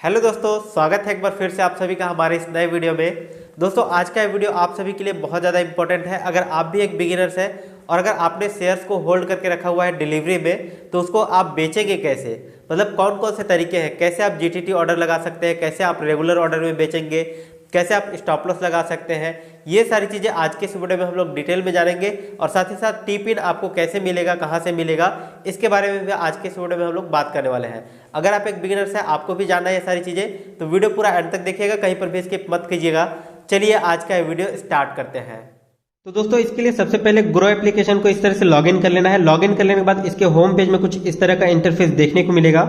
Hello दोस्तों, स्वागत है एक बार फिर से आप सभी का हमारे इस नए वीडियो में। दोस्तों आज का ये वीडियो आप सभी के लिए बहुत ज़्यादा इंपॉर्टेंट है। अगर आप भी एक बिगिनर्स हैं और अगर आपने शेयर्स को होल्ड करके रखा हुआ है डिलीवरी में, तो उसको आप बेचेंगे कैसे, मतलब कौन कौन से तरीके हैं, कैसे आप जीटीटी ऑर्डर लगा सकते हैं, कैसे आप रेगुलर ऑर्डर में बेचेंगे, कैसे आप स्टॉप लॉस लगा सकते हैं, ये सारी चीज़ें आज के इस वीडियो में हम लोग डिटेल में जानेंगे। और साथ ही साथ टी पिन आपको कैसे मिलेगा, कहाँ से मिलेगा, इसके बारे में भी आज के इस वीडियो में हम लोग बात करने वाले हैं। अगर आप एक बिगिनर्स हैं, आपको भी जानना है ये सारी चीज़ें, तो वीडियो पूरा एंड तक देखिएगा, कहीं पर भी स्किप मत कीजिएगा। चलिए आज का ये वीडियो स्टार्ट करते हैं। तो दोस्तों इसके लिए सबसे पहले ग्रो एप्लीकेशन को इस तरह से लॉगिन कर लेना है। लॉगिन कर लेने के बाद इसके होम पेज में कुछ इस तरह का इंटरफेस देखने को मिलेगा।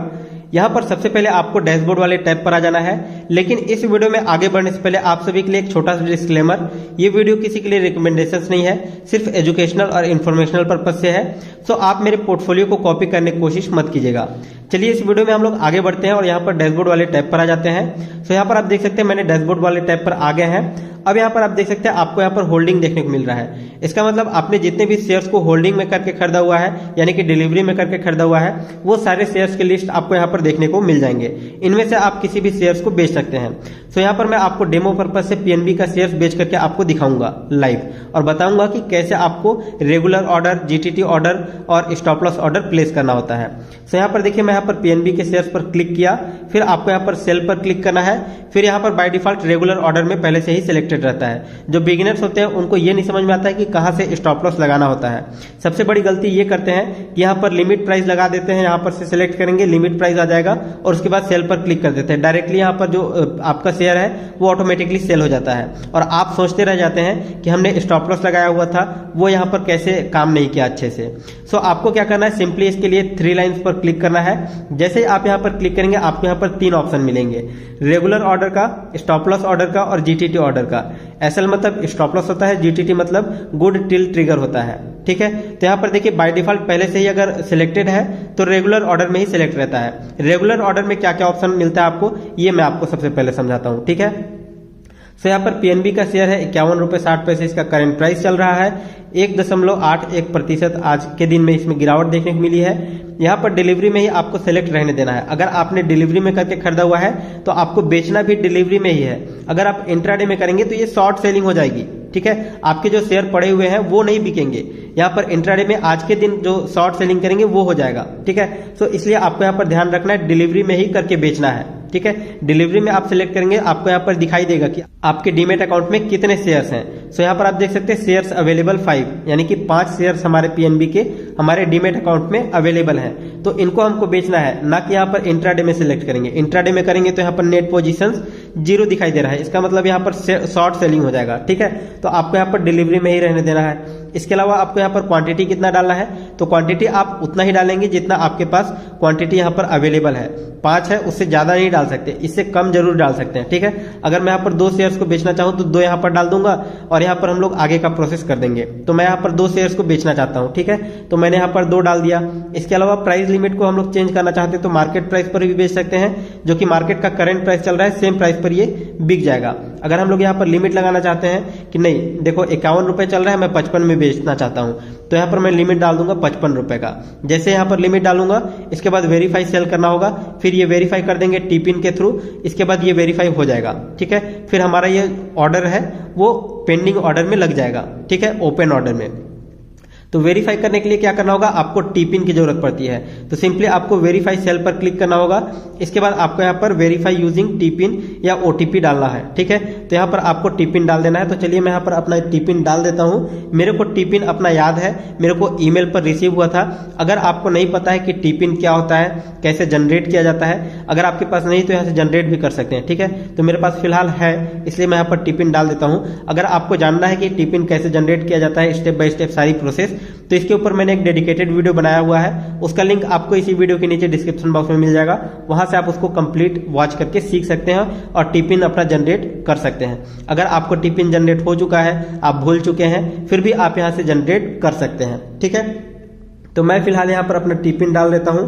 यहाँ पर सबसे पहले आपको डैशबोर्ड वाले टैब पर आ जाना है। लेकिन इस वीडियो में आगे बढ़ने से पहले आप सभी के लिए एक छोटा सा डिस्क्लेमर, ये वीडियो किसी के लिए रिकमेंडेशंस नहीं है, सिर्फ एजुकेशनल और इन्फॉर्मेशनल पर्पज से है। सो आप मेरे पोर्टफोलियो को कॉपी करने की कोशिश मत कीजिएगा। चलिए इस वीडियो में हम लोग आगे बढ़ते हैं और यहाँ पर डैशबोर्ड वाले टैब पर आ जाते हैं। सो यहाँ पर आप देख सकते हैं मैंने डैशबोर्ड वाले टैब पर आ गए हैं। अब यहाँ पर आप देख सकते हैं आपको यहाँ पर होल्डिंग देखने को मिल रहा है। इसका मतलब आपने जितने भी शेयर्स को होल्डिंग में करके खरीदा हुआ है, यानी कि डिलीवरी में करके खरीदा हुआ है, वो सारे शेयर्स की लिस्ट आपको यहाँ पर देखने को मिल जाएंगे। इनमें से आप किसी भी शेयर्स को बेच सकते हैं। सो यहाँ पर मैं आपको डेमो पर्पज से पीएनबी का शेयर्स बेच करके आपको दिखाऊंगा लाइव, और बताऊंगा कि कैसे आपको रेगुलर ऑर्डर, जीटीटी ऑर्डर और स्टॉप लॉस ऑर्डर प्लेस करना होता है। सो यहाँ पर देखिए मैं यहाँ पर पीएनबी के शेयर्स पर क्लिक किया, फिर आपको यहाँ पर सेल पर क्लिक करना है। फिर यहाँ पर बाय डिफॉल्ट रेगुलर ऑर्डर में पहले से ही सिलेक्टेड रहता है। जो बिगिनर्स होते हैं उनको ये नहीं समझ में आता है कि कहाँ से स्टॉप लॉस लगाना होता है। सबसे बड़ी गलती ये करते हैं कि यहाँ पर लिमिट प्राइस लगा देते हैं, यहाँ पर से सिलेक्ट करेंगे, लिमिट प्राइस आ जाएगा और उसके बाद सेल पर क्लिक कर देते हैं। डायरेक्टली यहाँ पर जो आपका शेयर है वो ऑटोमेटिकली सेल हो जाता है और आप सोचते रह जाते हैं कि हमने स्टॉप लॉस लगाया हुआ था, वो यहाँ पर कैसे काम नहीं किया अच्छे से। सो आपको क्या करना है, सिंपली इसके लिए 3 लाइन्स पर क्लिक करना है। जैसे ही आप यहाँ पर क्लिक करेंगे आपको यहाँ पर 3 ऑप्शन मिलेंगे, रेगुलर ऑर्डर का, स्टॉप लॉस ऑर्डर का और जीटीटी ऑर्डर का। एसएल मतलब स्टॉप लॉस होता है, जीटीटी मतलब गुड टिल ट्रिगर होता है। ठीक है, तो यहाँ पर देखिए बाय डिफॉल्ट पहले से ही अगर सिलेक्टेड है तो रेगुलर ऑर्डर में ही सिलेक्ट रहता है। रेगुलर ऑर्डर में क्या क्या ऑप्शन मिलता है आपको, ये मैं आपको सबसे पहले समझाता हूँ। ठीक है, तो यहाँ पर पीएनबी का शेयर है 51 रुपये 60 पैसे, इसका करंट प्राइस चल रहा है। 1.81% आज के दिन में इसमें गिरावट देखने को मिली है। यहाँ पर डिलीवरी में ही आपको सेलेक्ट रहने देना है। अगर आपने डिलीवरी में करके खरीदा हुआ है तो आपको बेचना भी डिलीवरी में ही है। अगर आप इंट्राडे में करेंगे तो ये शॉर्ट सेलिंग हो जाएगी। ठीक है, आपके जो शेयर पड़े हुए हैं वो नहीं बिकेंगे। यहाँ पर इंट्राडे में आज के दिन जो शॉर्ट सेलिंग करेंगे वो हो जाएगा। ठीक है, तो इसलिए आपको यहाँ पर ध्यान रखना है, डिलीवरी में ही करके बेचना है। ठीक है, डिलीवरी में आप सिलेक्ट करेंगे, आपको यहाँ पर दिखाई देगा कि आपके डीमेट अकाउंट में कितने शेयर्स हैं। सो यहाँ पर आप देख सकते हैं शेयर्स अवेलेबल 5, यानी कि 5 शेयर्स हमारे पीएनबी के हमारे डीमेट अकाउंट में अवेलेबल हैं। तो इनको हमको बेचना है, ना कि यहाँ पर इंट्राडे में सिलेक्ट करेंगे। इंट्राडे में करेंगे तो यहाँ पर नेट पोजीशंस 0 दिखाई दे रहा है, इसका मतलब यहाँ पर शॉर्ट सेलिंग हो जाएगा। ठीक है, तो आपको यहाँ पर डिलीवरी में ही रहने देना है। इसके अलावा आपको यहाँ पर क्वांटिटी कितना डालना है, तो क्वांटिटी आप उतना ही डालेंगे जितना आपके पास क्वांटिटी यहाँ पर अवेलेबल है। 5 है, उससे ज्यादा नहीं डाल सकते, इससे कम जरूर डाल सकते हैं। ठीक है, अगर मैं यहाँ पर 2 शेयर्स को बेचना चाहूँ तो 2 यहाँ पर डाल दूंगा और यहाँ पर हम लोग आगे का प्रोसेस कर देंगे। तो मैं यहाँ पर 2 शेयर्स को बेचना चाहता हूँ। ठीक है, तो मैंने यहाँ पर 2 डाल दिया। इसके अलावा प्राइस लिमिट को हम लोग चेंज करना चाहते हैं तो मार्केट प्राइस पर भी बेच सकते हैं, जो कि मार्केट का करंट प्राइस चल रहा है सेम प्राइस पर ये बिक जाएगा। अगर हम लोग यहाँ पर लिमिट लगाना चाहते हैं कि नहीं, देखो 51 रुपये चल रहा है, मैं 55 में बेचना चाहता हूँ, तो यहाँ पर मैं लिमिट डाल दूंगा 55 रुपये का। जैसे यहाँ पर लिमिट डालूंगा, इसके बाद वेरीफाई सेल करना होगा, फिर ये वेरीफाई कर देंगे टी पिन के थ्रू, इसके बाद ये वेरीफाई हो जाएगा। ठीक है, फिर हमारा ये ऑर्डर है वो पेंडिंग ऑर्डर में लग जाएगा। ठीक है, ओपन ऑर्डर में। तो वेरीफाई करने के लिए क्या करना होगा, आपको टी पिन की जरूरत पड़ती है। तो सिंपली आपको वेरीफाई सेल पर क्लिक करना होगा। इसके बाद आपको यहाँ पर वेरीफाई यूजिंग टी पिन या ओटीपी डालना है। ठीक है, तो यहाँ पर आपको टी पिन डाल देना है। तो चलिए मैं यहाँ पर अपना टी पिन डाल देता हूँ। मेरे को टी पिन अपना याद है, मेरे को ईमेल पर रिसीव हुआ था। अगर आपको नहीं पता है कि टी पिन क्या होता है, कैसे जनरेट किया जाता है, अगर आपके पास नहीं तो यहाँ से जनरेट भी कर सकते हैं। ठीक है, तो मेरे पास फिलहाल है, इसलिए मैं यहाँ पर टी पिन डाल देता हूँ। अगर आपको जानना है कि टी पिन कैसे जनरेट किया जाता है, स्टेप बाय स्टेप सारी प्रोसेस, तो इसके ऊपर मैंने एक डेडिकेटेड वीडियो बनाया हुआ है। उसका लिंक आपको इसी वीडियो के नीचे डिस्क्रिप्शन बॉक्स में मिल जाएगा। वहां से आप उसको कंप्लीट वॉच करके सीख सकते हैं और टिपिन अपना जनरेट कर सकते हैं। अगर आपको टिपिन जनरेट हो चुका है, आप भूल चुके हैं, फिर भी आप यहां से जनरेट कर सकते हैं। ठीक है, तो मैं फिलहाल यहां पर अपना टिपिन डाल देता हूं।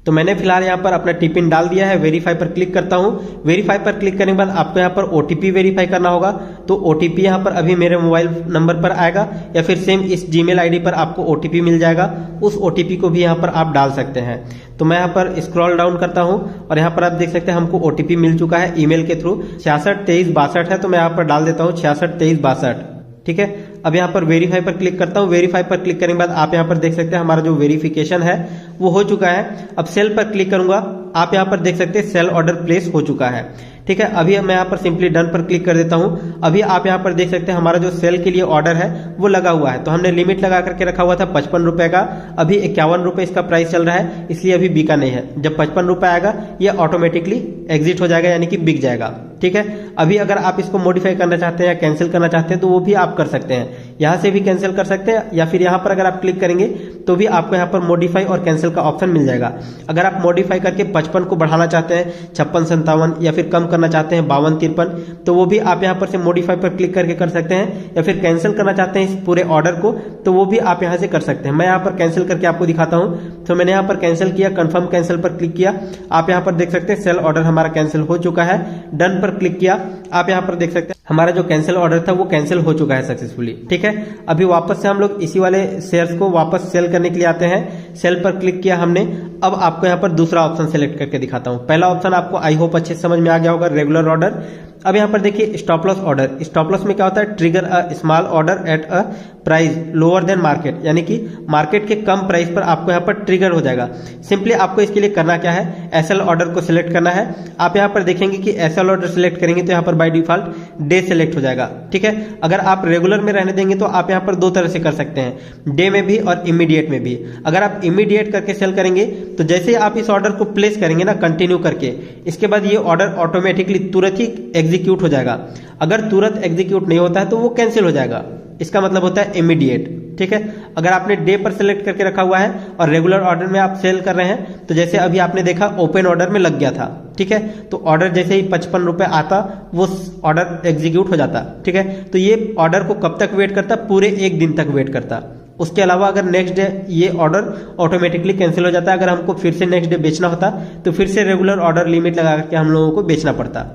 तो मैंने फिलहाल यहाँ पर अपना टिपिन डाल दिया है। वेरीफाई पर क्लिक करता हूँ। वेरीफाई पर क्लिक करने के बाद आपको यहाँ पर ओटीपी वेरीफाई करना होगा। तो ओटीपी यहाँ पर अभी मेरे मोबाइल नंबर पर आएगा या फिर सेम इस जीमेल आईडी पर आपको ओटीपी मिल जाएगा। उस ओटीपी को भी यहाँ पर आप डाल सकते हैं। तो मैं यहाँ पर स्क्रॉल डाउन करता हूँ और यहाँ पर आप देख सकते हैं हमको ओटीपी मिल चुका है ईमेल के थ्रू। 662362 है, तो मैं यहाँ पर डाल देता हूँ 662362। ठीक है, अब यहाँ पर वेरीफाई पर क्लिक करता हूँ। वेरीफाई पर क्लिक करने के बाद आप यहाँ पर देख सकते हैं हमारा जो वेरिफिकेशन है वो हो चुका है। अब सेल पर क्लिक करूंगा, आप यहाँ पर देख सकते हैं सेल ऑर्डर प्लेस हो चुका है। ठीक है, अभी मैं यहाँ पर सिंपली डन पर क्लिक कर देता हूँ। अभी आप यहाँ पर देख सकते हैं हमारा जो सेल के लिए ऑर्डर है वो लगा हुआ है। तो हमने लिमिट लगा करके रखा हुआ था 55 रुपए का, अभी 51 रुपए इसका प्राइस चल रहा है, इसलिए अभी बिका नहीं है। जब 55 रुपए आएगा ये ऑटोमेटिकली एग्जिट हो जाएगा, यानी कि बिक जाएगा। ठीक है, अभी अगर आप इसको मॉडिफाई करना चाहते हैं या कैंसिल करना चाहते हैं तो वो भी आप कर सकते हैं। यहाँ से भी कैंसिल कर सकते हैं या फिर यहाँ पर अगर आप क्लिक करेंगे तो भी आपको यहाँ पर मॉडिफाई और कैंसिल का ऑप्शन मिल जाएगा। अगर आप मॉडिफाई करके 55 को बढ़ाना चाहते हैं 56-57 या फिर कम करना चाहते हैं 52-53, तो वो भी आप यहाँ पर से मॉडिफाई पर क्लिक करके कर सकते हैं। या फिर कैंसिल करना चाहते हैं इस पूरे ऑर्डर को तो वो भी आप यहाँ से कर सकते हैं। मैं यहाँ पर कैंसिल करके आपको दिखाता हूँ। तो मैंने यहाँ पर कैंसिल किया, कंफर्म कैंसिल पर क्लिक किया। आप यहाँ पर देख सकते हैं सेल ऑर्डर हमारा कैंसिल हो चुका है। डन पर क्लिक किया, आप यहाँ पर देख सकते हैं हमारा जो कैंसिल ऑर्डर था वो कैंसिल हो चुका है सक्सेसफुली। ठीक है, अभी वापस से हम लोग इसी वाले शेयर्स को वापस सेल करने के लिए आते हैं। सेल पर क्लिक किया हमने। अब आपको यहाँ पर दूसरा ऑप्शन सेलेक्ट करके दिखाता हूँ। पहला ऑप्शन आपको आई होप अच्छे समझ में आ गया होगा, रेगुलर ऑर्डर। अब यहाँ पर देखिए stop loss order. Stop loss में क्या होता है, trigger a small order at a price lower than market, यानी कि मार्केट के कम प्राइस पर आपको यहाँ पर ट्रिगर हो जाएगा। सिंपली आपको इसके लिए करना क्या है, एसएल ऑर्डर को सिलेक्ट करना है। आप यहाँ पर देखेंगे कि एसएल ऑर्डर सिलेक्ट करेंगे तो यहाँ पर बाय डिफॉल्ट डे सिलेक्ट हो जाएगा। ठीक है, अगर आप रेगुलर में रहने देंगे तो आप यहाँ पर दो तरह से कर सकते हैं, डे में भी और इमीडिएट में भी। अगर आप इमीडिएट करके सेल करेंगे तो जैसे ही आप इस ऑर्डर को प्लेस करेंगे ना कंटिन्यू करके, इसके बाद ये ऑर्डर ऑटोमेटिकली तुरंत ही एग्जीक्यूट हो जाएगा। अगर तुरंत एग्जीक्यूट नहीं होता है तो वो कैंसिल हो जाएगा। इसका मतलब होता है इमीडिएट। ठीक है, अगर आपने डे पर सिलेक्ट करके रखा हुआ है और रेगुलर ऑर्डर में आप सेल कर रहे हैं तो जैसे अभी आपने देखा ओपन ऑर्डर में लग गया था। ठीक है, तो ऑर्डर जैसे ही 55 रुपए आता वो ऑर्डर एग्जीक्यूट हो जाता। ठीक है, तो ये ऑर्डर को कब तक वेट करता, पूरे एक दिन तक वेट करता। उसके अलावा अगर नेक्स्ट डे ये ऑर्डर ऑटोमेटिकली कैंसिल हो जाता है। अगर हमको फिर से नेक्स्ट डे बेचना होता तो फिर से रेगुलर ऑर्डर लिमिट लगा करके हम लोगों को बेचना पड़ता।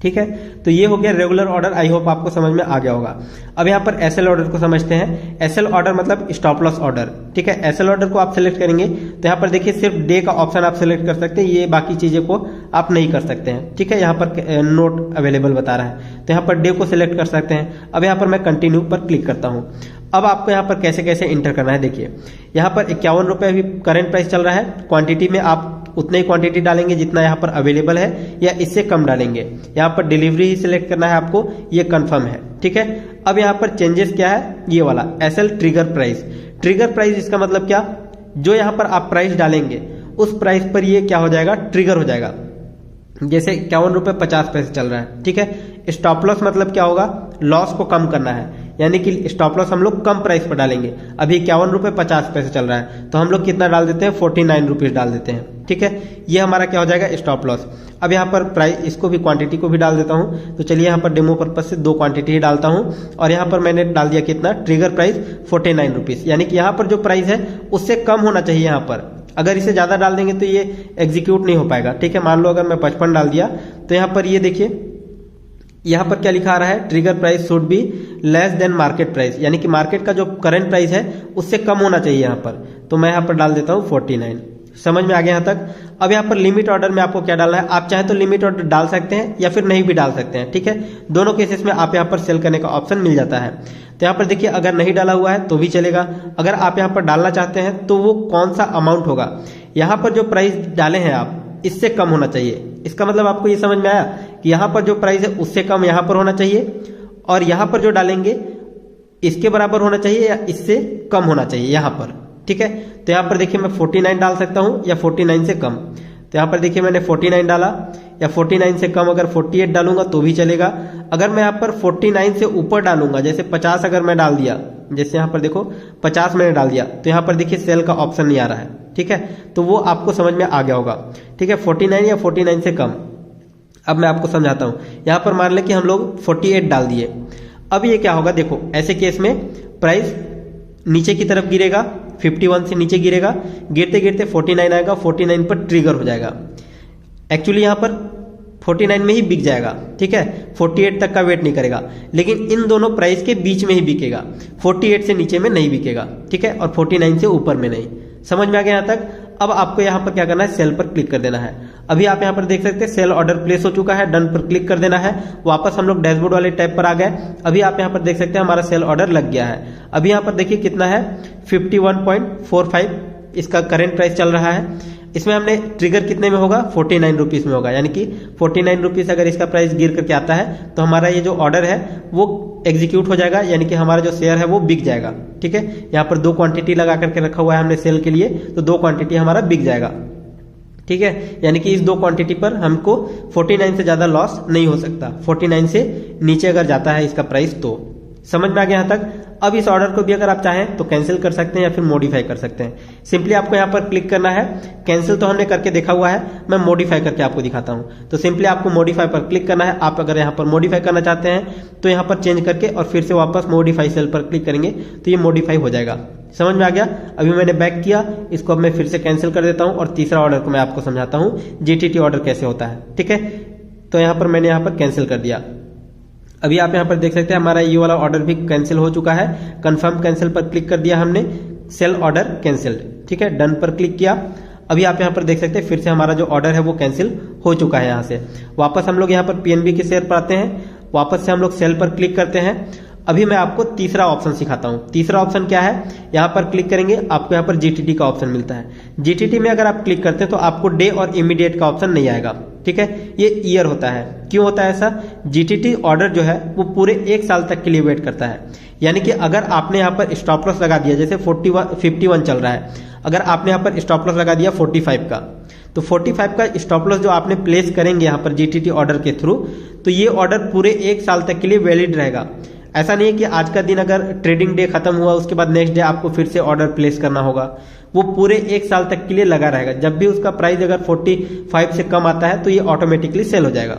ठीक है, तो ये हो गया रेगुलर ऑर्डर। आई होप आपको समझ में आ गया होगा। अब यहाँ पर एसएल ऑर्डर को समझते हैं। एसएल ऑर्डर मतलब स्टॉप लॉस ऑर्डर। ठीक है, एसएल ऑर्डर को आप सिलेक्ट करेंगे तो यहाँ पर देखिए सिर्फ डे का ऑप्शन आप सिलेक्ट कर सकते हैं, ये बाकी चीजें को आप नहीं कर सकते हैं। ठीक है, यहाँ पर नोट अवेलेबल बता रहा है तो यहाँ पर डे को सिलेक्ट कर सकते हैं। अब यहाँ पर मैं कंटिन्यू पर क्लिक करता हूँ। अब आपको यहाँ पर कैसे कैसे इंटर करना है देखिए, यहाँ पर 51 रुपए अभी करंट प्राइस चल रहा है। क्वांटिटी में आप उतनी क्वांटिटी डालेंगे जितना यहाँ पर अवेलेबल है या इससे कम डालेंगे। यहाँ पर डिलीवरी ही सिलेक्ट करना है आपको, ये कंफर्म है। ठीक है, अब यहाँ पर चेंजेस क्या है, ये वाला SL trigger price. Trigger price इसका मतलब क्या, जो यहाँ पर आप प्राइस डालेंगे उस प्राइस पर ये क्या हो जाएगा, ट्रिगर हो जाएगा। जैसे 51 रुपए 50 पैसे चल रहा है। ठीक है, स्टॉप लॉस मतलब क्या होगा, लॉस को कम करना है, यानी कि स्टॉप लॉस हम लोग कम प्राइस पर डालेंगे। अभी 51 रुपए 50 पैसे चल रहा है तो हम लोग कितना डाल देते हैं, 49 रुपीज डाल देते हैं। ठीक है, ये हमारा क्या हो जाएगा, स्टॉप लॉस। अब यहाँ पर प्राइस, इसको भी क्वांटिटी को भी डाल देता हूँ। तो चलिए यहाँ पर डेमो पर्पज से 2 क्वांटिटी ही डालता हूँ और यहाँ पर मैंने डाल दिया कितना, ट्रिगर प्राइस 49 रुपीज, यानी कि यहाँ पर जो प्राइस है उससे कम होना चाहिए। यहाँ पर अगर इसे ज्यादा डाल देंगे तो ये एग्जीक्यूट नहीं हो पाएगा। ठीक है, मान लो अगर मैं 55 डाल दिया तो यहाँ पर ये देखिए यहाँ पर क्या लिखा आ रहा है, trigger price should be less than market price, यानी कि मार्केट का जो करंट प्राइस है उससे कम होना चाहिए यहाँ पर। तो मैं यहाँ पर डाल देता हूँ 49। समझ में आ गया यहाँ तक। अब यहाँ पर लिमिट ऑर्डर में आपको क्या डालना है, आप चाहे तो लिमिट ऑर्डर डाल सकते हैं या फिर नहीं भी डाल सकते हैं। ठीक है, दोनों केसेस में आप यहाँ पर सेल करने का ऑप्शन मिल जाता है। तो यहाँ पर देखिए अगर नहीं डाला हुआ है तो भी चलेगा। अगर आप यहाँ पर डालना चाहते हैं तो वो कौन सा अमाउंट होगा, यहाँ पर जो प्राइस डाले हैं आप इससे कम होना चाहिए। इसका मतलब आपको ये समझ में आया कि यहाँ पर जो प्राइस है उससे कम यहाँ पर होना चाहिए और यहाँ पर जो डालेंगे इसके बराबर होना चाहिए या इससे कम होना चाहिए यहाँ पर। ठीक है, तो यहाँ पर देखिए मैं 49 डाल सकता हूँ या 49 से कम। तो यहाँ पर देखिए मैंने 49 डाला या 49 से कम अगर 48 डालूंगा तो भी चलेगा। अगर मैं यहाँ पर 49 से ऊपर डालूंगा, जैसे 50 अगर मैं डाल दिया, जैसे यहाँ पर देखो 50 मैंने डाल दिया तो यहाँ पर देखिए सेल का ऑप्शन नहीं आ रहा है। ठीक है, तो वो आपको समझ में आ गया होगा। ठीक है, 49 या 49 से कम। अब मैं आपको समझाता हूँ। यहाँ पर मान लें कि हम लोग 48 डाल दिए। अब ये क्या होगा, देखो ऐसे केस में प्राइस नीचे की तरफ गिरेगा 51 से नीचे गिरेगा, गिरते गिरते 49 आएगा, 49 पर ट्रिगर हो जाएगा। एक्चुअली यहाँ पर 49 में ही बिक जाएगा, ठीक है, 48 तक का वेट नहीं करेगा, लेकिन इन दोनों प्राइस के बीच में ही बिकेगा, 48 से नीचे में नहीं बिकेगा, ठीक है, और 49 से ऊपर में नहीं। समझ में आ गया यहाँ तक। अब आपको यहाँ पर क्या करना है, सेल पर क्लिक कर देना है। अभी आप यहाँ पर देख सकते हैं सेल ऑर्डर प्लेस हो चुका है, डन पर क्लिक कर देना है। वापस हम लोग डैशबोर्ड वाले टैब पर आ गए। अभी आप यहाँ पर देख सकते हैं हमारा सेल ऑर्डर लग गया है। अभी यहाँ पर देखिए कितना है, 51.45 इसका करेंट प्राइस चल रहा है। इसमें हमने ट्रिगर कितने में होगा, 49 रुपीज में होगा, यानी कि 49 रुपीज अगर इसका प्राइस गिर करके आता है तो हमारा ये जो ऑर्डर है वो एग्जीक्यूट हो जाएगा, यानी कि हमारा जो शेयर है वो बिक जाएगा, ठीक है। यहाँ पर 2 क्वांटिटी लगा करके रखा हुआ है हमने सेल के लिए, तो 2 क्वांटिटी हमारा बिक जाएगा, ठीक है। यानी कि इस 2 क्वांटिटी पर हमको 49 से ज्यादा लॉस नहीं हो सकता, 49 से नीचे अगर जाता है इसका प्राइस तो। समझ में आ गया यहाँ तक। अब इस ऑर्डर को भी अगर आप चाहें तो कैंसिल कर सकते हैं या फिर मॉडिफाई कर सकते हैं। सिंपली आपको यहाँ पर क्लिक करना है। कैंसिल तो हमने करके देखा हुआ है, मैं मॉडिफाई करके आपको दिखाता हूँ। तो सिंपली आपको मॉडिफाई पर क्लिक करना है। आप अगर यहाँ पर मॉडिफाई करना चाहते हैं तो यहाँ पर चेंज करके और फिर से वापस मॉडिफाई सेल पर क्लिक करेंगे तो ये मॉडिफाई हो जाएगा। समझ में आ गया। अभी मैंने बैक किया, इसको अब मैं फिर से कैंसिल कर देता हूँ और तीसरा ऑर्डर को मैं आपको समझाता हूँ जीटीटी ऑर्डर कैसे होता है, ठीक है। तो यहाँ पर मैंने यहाँ पर कैंसिल कर दिया। अभी आप यहाँ पर देख सकते हैं हमारा ये वाला ऑर्डर भी कैंसिल हो चुका है। कंफर्म कैंसिल पर क्लिक कर दिया हमने, सेल ऑर्डर कैंसिल्ड, ठीक है, डन पर क्लिक किया। अभी आप यहाँ पर देख सकते हैं फिर से हमारा जो ऑर्डर है वो कैंसिल हो चुका है। यहाँ से वापस हम लोग यहाँ पर पीएनबी के शेयर पर आते हैं, वापस से हम लोग सेल पर क्लिक करते हैं। अभी मैं आपको तीसरा ऑप्शन सिखाता हूँ। तीसरा ऑप्शन क्या है, यहाँ पर क्लिक करेंगे आपको यहाँ पर जीटीटी का ऑप्शन मिलता है। जीटीटी में अगर आप क्लिक करते हैं तो आपको डे और इमीडिएट का ऑप्शन नहीं आएगा, ठीक है, ये ईयर होता है। क्यों होता है ऐसा, जीटीटी ऑर्डर जो है वो पूरे 1 साल तक के लिए वेट करता है। यानी कि अगर आपने यहाँ पर स्टॉप लॉस लगा दिया, जैसे 51 चल रहा है, अगर आपने यहाँ पर स्टॉप लॉस लगा दिया 45 का, तो 45 का स्टॉप लॉस जो आपने प्लेस करेंगे यहाँ पर जीटीटी ऑर्डर के थ्रू, तो ये ऑर्डर पूरे 1 साल तक के लिए वैलिड रहेगा। ऐसा नहीं है कि आज का दिन अगर ट्रेडिंग डे खत्म हुआ उसके बाद नेक्स्ट डे आपको फिर से ऑर्डर प्लेस करना होगा, वो पूरे 1 साल तक के लिए लगा रहेगा। जब भी उसका प्राइस अगर 45 से कम आता है तो ये ऑटोमेटिकली सेल हो जाएगा।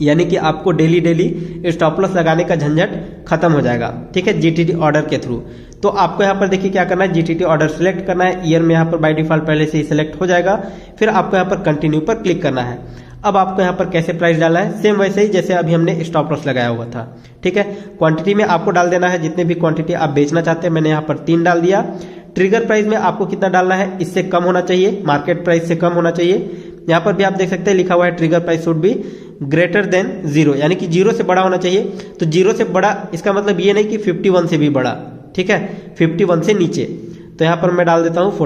यानी कि आपको डेली स्टॉप लॉस लगाने का झंझट खत्म हो जाएगा, ठीक है, जीटीटी ऑर्डर के थ्रू। तो आपको यहाँ पर देखिए क्या करना है, जीटीटी ऑर्डर सिलेक्ट करना है। ईयर में यहाँ पर बाय डिफॉल्ट पहले से ही सिलेक्ट हो जाएगा। फिर आपको यहाँ पर कंटिन्यू पर क्लिक करना है। अब आपको यहाँ पर कैसे प्राइस डालना है, सेम वैसे ही जैसे अभी हमने स्टॉप लॉस लगाया हुआ था, ठीक है। क्वांटिटी में आपको डाल देना है जितने भी क्वांटिटी आप बेचना चाहते हैं। मैंने यहाँ पर 3 डाल दिया। ट्रिगर प्राइस में आपको कितना डालना है, इससे कम होना चाहिए, मार्केट प्राइस से कम होना चाहिए। यहाँ पर भी आप देख सकते हैं लिखा हुआ है trigger price should be greater than 0, यानी कि 0 से बड़ा होना चाहिए। तो 0 से बड़ा इसका मतलब ये नहीं कि 51 से भी बड़ा, ठीक है, 51 से नीचे। तो यहाँ पर मैं डाल देता हूँ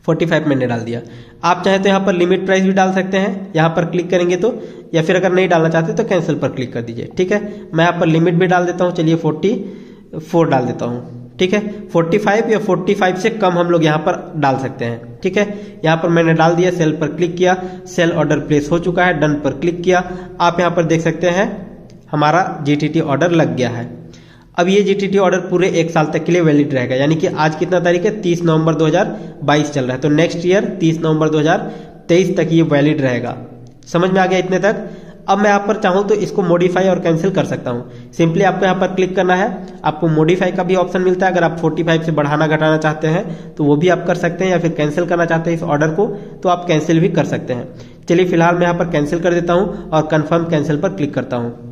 45 मैंने डाल दिया। आप चाहे तो यहाँ पर लिमिट प्राइस भी डाल सकते हैं, यहाँ पर क्लिक करेंगे तो, या फिर अगर नहीं डालना चाहते तो कैंसिल पर क्लिक कर दीजिए, ठीक है। मैं यहाँ पर लिमिट भी डाल देता हूँ, चलिए 44 डाल देता हूँ, ठीक है। 45 या 45 से कम हम लोग यहाँ पर डाल सकते हैं, ठीक है। यहाँ पर मैंने डाल दिया, सेल पर क्लिक किया, सेल ऑर्डर प्लेस हो चुका है, डन पर क्लिक किया। आप यहाँ पर देख सकते हैं हमारा जीटीटी ऑर्डर लग गया है। अब ये जीटीटी ऑर्डर पूरे 1 साल तक के लिए वैलिड रहेगा। यानी कि आज कितना तारीख है, 30 नवंबर 2022 चल रहा है, तो नेक्स्ट ईयर 30 नवंबर 2023 तक ये वैलिड रहेगा। समझ में आ गया इतने तक। अब मैं यहाँ पर चाहूँ तो इसको मॉडिफाई और कैंसिल कर सकता हूँ। सिंपली आपको यहाँ पर क्लिक करना है, आपको मॉडिफाई का भी ऑप्शन मिलता है। अगर आप 45 से बढ़ाना घटाना चाहते हैं तो वो भी आप कर सकते हैं, या फिर कैंसिल करना चाहते हैं इस ऑर्डर को तो आप कैंसिल भी कर सकते हैं। चलिए फिलहाल मैं यहाँ पर कैंसिल कर देता हूँ और कन्फर्म कैंसिल पर क्लिक करता हूँ।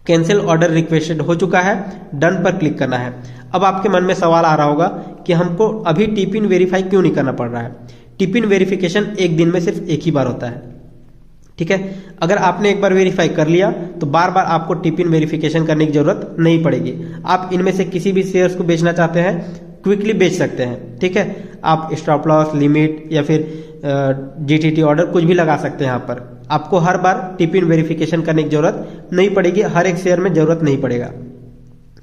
कैंसिल ऑर्डर रिक्वेस्टेड हो चुका है, डन पर क्लिक करना है। अब आपके मन में सवाल आ रहा होगा कि हमको अभी टिपिन वेरीफाई क्यों नहीं करना पड़ रहा है। टिपिन वेरिफिकेशन एक दिन में सिर्फ एक ही बार होता है, ठीक है। अगर आपने एक बार वेरीफाई कर लिया तो बार बार आपको टिपिन वेरिफिकेशन करने की जरूरत नहीं पड़ेगी। आप इनमें से किसी भी शेयर्स को बेचना चाहते हैं क्विकली बेच सकते हैं, ठीक है। आप स्टॉप लॉस, लिमिट या फिर जीटीटी ऑर्डर कुछ भी लगा सकते हैं। यहाँ पर आपको हर बार टिपिन वेरिफिकेशन करने की जरूरत नहीं पड़ेगी, हर एक शेयर में जरूरत नहीं पड़ेगा,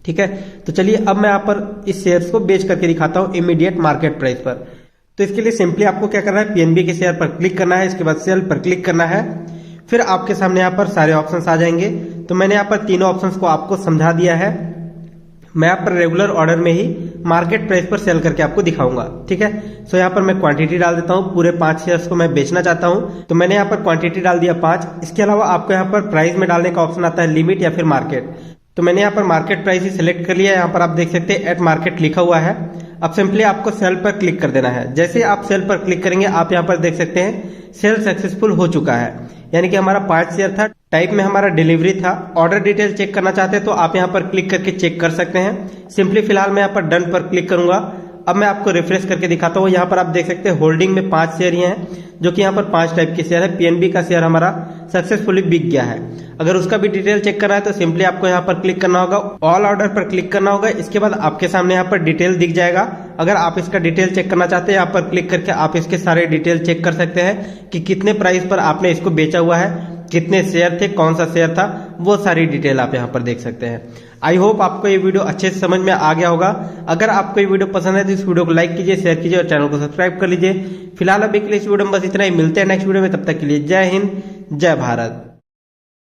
ठीक है। तो चलिए अब मैं यहाँ पर इस शेयर्स को बेच करके दिखाता हूँ इमीडिएट मार्केट प्राइस पर। तो इसके लिए सिंपली आपको क्या करना है, पीएनबी के शेयर पर क्लिक करना है, इसके बाद सेल पर क्लिक करना है। फिर आपके सामने यहाँ पर सारे ऑप्शंस आ जाएंगे। तो मैंने यहाँ पर तीनों ऑप्शंस को आपको समझा दिया है। मैं यहाँ पर रेगुलर ऑर्डर में ही मार्केट प्राइस पर सेल करके आपको दिखाऊंगा, ठीक है। सो यहाँ पर मैं क्वांटिटी डाल देता हूँ, पूरे 5 शेयर्स को मैं बेचना चाहता हूँ तो मैंने यहाँ पर क्वांटिटी डाल दिया 5। इसके अलावा आपको यहाँ पर प्राइस में डालने का ऑप्शन आता है लिमिट या फिर मार्केट। तो मैंने यहाँ पर मार्केट प्राइस ही सिलेक्ट कर लिया है। यहाँ पर आप देख सकते हैं एट मार्केट लिखा हुआ है। अब सिंपली आपको सेल पर क्लिक कर देना है। जैसे आप सेल पर क्लिक करेंगे आप यहाँ पर देख सकते हैं सेल सक्सेसफुल हो चुका है, यानी कि हमारा 5 शेयर था, टाइप में हमारा डिलीवरी था। ऑर्डर डिटेल चेक करना चाहते हैं तो आप यहाँ पर क्लिक करके चेक कर सकते हैं। सिंपली फिलहाल मैं यहाँ पर डन पर क्लिक करूंगा। अब मैं आपको रिफ्रेश करके दिखाता हूँ। यहाँ पर आप देख सकते हैं होल्डिंग में 5 शेयर ही हैं, जो कि यहाँ पर 5 टाइप के शेयर है। पीएनबी का शेयर हमारा सक्सेसफुली बिक गया है। अगर उसका भी डिटेल चेक करना है तो सिंपली आपको यहाँ पर क्लिक करना होगा, ऑल ऑर्डर पर क्लिक करना होगा। इसके बाद आपके सामने यहाँ पर डिटेल दिख जाएगा। अगर आप इसका डिटेल चेक करना चाहते हैं यहाँ पर क्लिक करके आप इसके सारे डिटेल चेक कर सकते हैं कि कितने प्राइस पर आपने इसको बेचा हुआ है, कितने शेयर थे, कौन सा शेयर था, वो सारी डिटेल आप यहाँ पर देख सकते हैं। आई होप आपको ये वीडियो अच्छे से समझ में आ गया होगा। अगर आपको ये वीडियो पसंद है तो इस वीडियो को लाइक कीजिए, शेयर कीजिए और चैनल को सब्सक्राइब कर लीजिए। फिलहाल अभी के लिए इस वीडियो में बस इतना ही। मिलते हैं नेक्स्ट वीडियो में, तब तक के लिए जय हिंद, जय भारत।